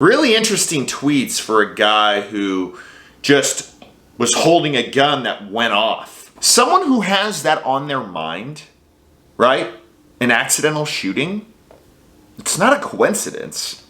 Really interesting tweets for a guy who just was holding a gun that went off. Someone who has that on their mind, right? An accidental shooting. It's not a coincidence.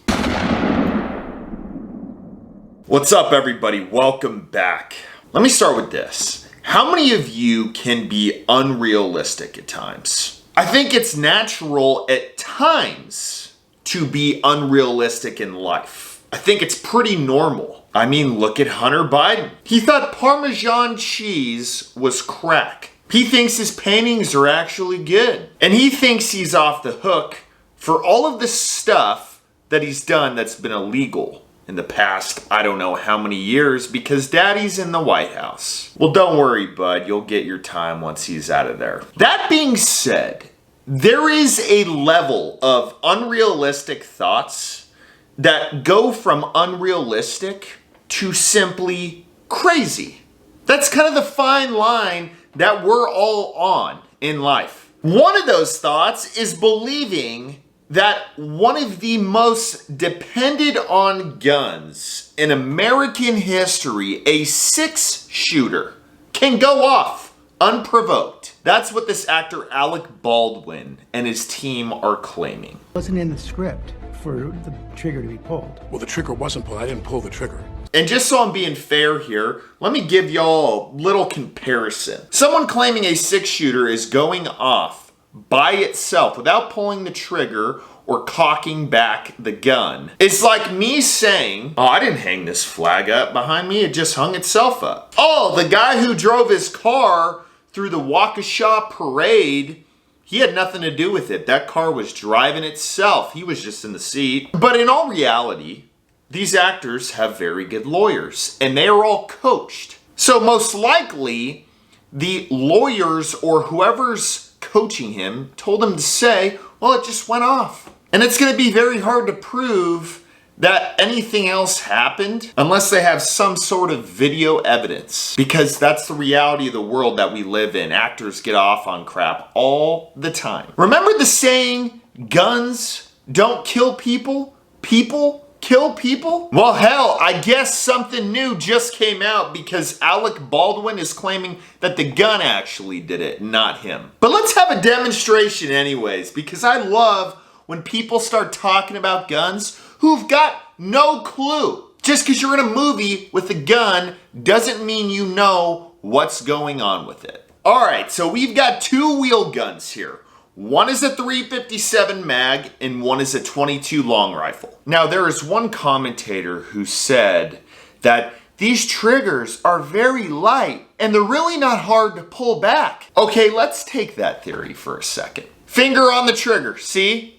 What's up, everybody? Welcome back. Let me start with this. How many of you can be unrealistic at times? I think it's natural at times to be unrealistic in life. I think it's pretty normal. I mean, look at Hunter Biden. He thought Parmesan cheese was crack. He thinks his paintings are actually good. And he thinks he's off the hook for all of the stuff that he's done that's been illegal in the past, I don't know how many years, because daddy's in the White House. Well, don't worry, bud. You'll get your time once he's out of there. That being said, there is a level of unrealistic thoughts that go from unrealistic to simply crazy. That's kind of the fine line that we're all on in life. One of those thoughts is believing that one of the most depended on guns in American history, a 6-shooter, can go off unprovoked. That's what this actor Alec Baldwin and his team are claiming. It wasn't in the script for the trigger to be pulled. Well, the trigger wasn't pulled. I didn't pull the trigger. And just so I'm being fair here, let me give y'all a little comparison. Someone claiming a 6-shooter is going off by itself without pulling the trigger or cocking back the gun. It's like me saying, oh, I didn't hang this flag up behind me, it just hung itself up. Oh, the guy who drove his car through the Waukesha parade, he had nothing to do with it. That car was driving itself. He was just in the seat. But in all reality, these actors have very good lawyers, and they are all coached. So most likely, the lawyers or whoever's coaching him told him to say, well, it just went off. And it's going to be very hard to prove that anything else happened unless they have some sort of video evidence, because that's the reality of the world that we live in. Actors get off on crap all the time. Remember the saying, guns don't kill people, people kill people? Well, hell, I guess something new just came out because Alec Baldwin is claiming that the gun actually did it, not him. But let's have a demonstration anyways, because I love when people start talking about guns who've got no clue. Just because you're in a movie with a gun doesn't mean you know what's going on with it. All right, so we've got 2 wheel guns here. One is a .357 mag and one is a .22 long rifle. Now, there is one commentator who said that these triggers are very light and they're really not hard to pull back. Okay, let's take that theory for a second. Finger on the trigger, see?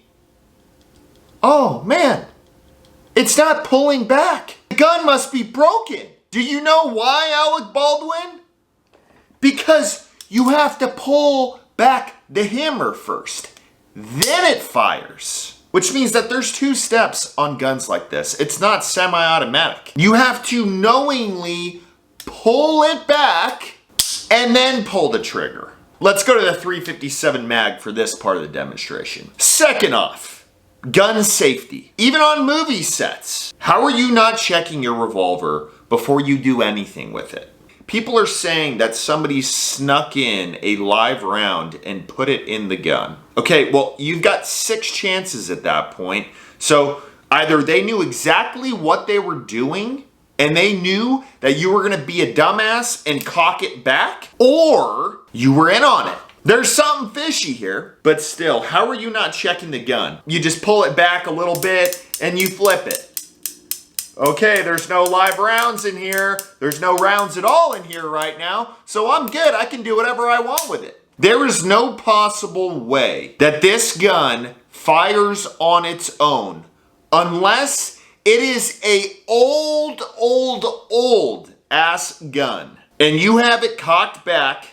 Oh man, it's not pulling back. The gun must be broken. Do you know why, Alec Baldwin? Because you have to pull back the hammer first, then it fires. Which means that there's 2 steps on guns like this. It's not semi-automatic. You have to knowingly pull it back and then pull the trigger. Let's go to the .357 mag for this part of the demonstration. Second off, gun safety. Even on movie sets, how are you not checking your revolver before you do anything with it? People are saying that somebody snuck in a live round and put it in the gun. Okay, well, you've got 6 chances at that point. So either they knew exactly what they were doing and they knew that you were gonna be a dumbass and cock it back, or you were in on it. There's something fishy here, but still, how are you not checking the gun? You just pull it back a little bit and you flip it. Okay, there's no live rounds in here. There's no rounds at all in here right now, so I'm good. I can do whatever I want with it. There is no possible way that this gun fires on its own unless it is a old ass gun and you have it cocked back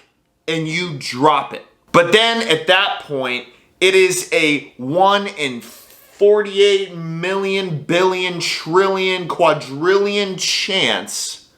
and you drop it. But then at that point, it is a 1 in 48 million, billion, trillion, quadrillion chance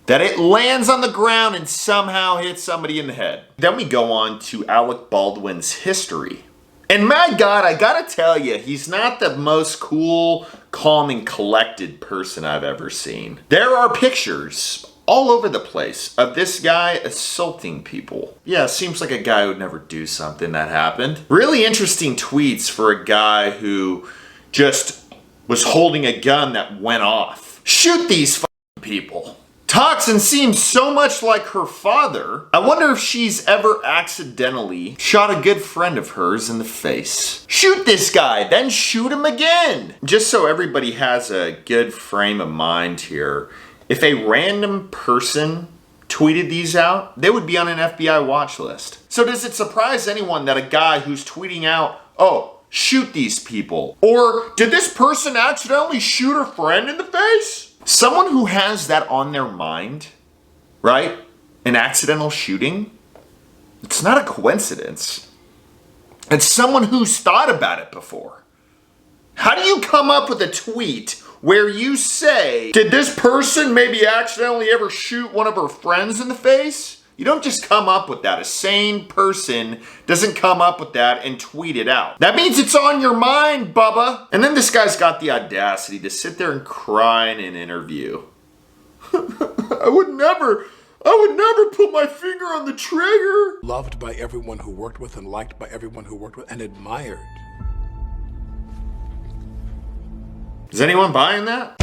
that it lands on the ground and somehow hits somebody in the head. Then we go on to Alec Baldwin's history. And my God, I gotta tell you, he's not the most cool, calm and collected person I've ever seen. There are pictures all over the place of this guy assaulting people. Yeah, seems like a guy who'd never do something that happened. Really interesting tweets for a guy who just was holding a gun that went off. Shoot these fucking people. Toxin seems so much like her father. I wonder if she's ever accidentally shot a good friend of hers in the face. Shoot this guy, then shoot him again. Just so everybody has a good frame of mind here, if a random person tweeted these out, they would be on an FBI watch list. So does it surprise anyone that a guy who's tweeting out, oh, shoot these people, or did this person accidentally shoot her friend in the face? Someone who has that on their mind, right? An accidental shooting, it's not a coincidence. It's someone who's thought about it before. How do you come up with a tweet where you say, did this person maybe accidentally ever shoot one of her friends in the face? You don't just come up with that. A sane person doesn't come up with that and tweet it out. That means it's on your mind, Bubba. And then this guy's got the audacity to sit there and cry in an interview. I would never put my finger on the trigger. Loved by everyone who worked with and liked by everyone who worked with and admired. Is anyone buying that?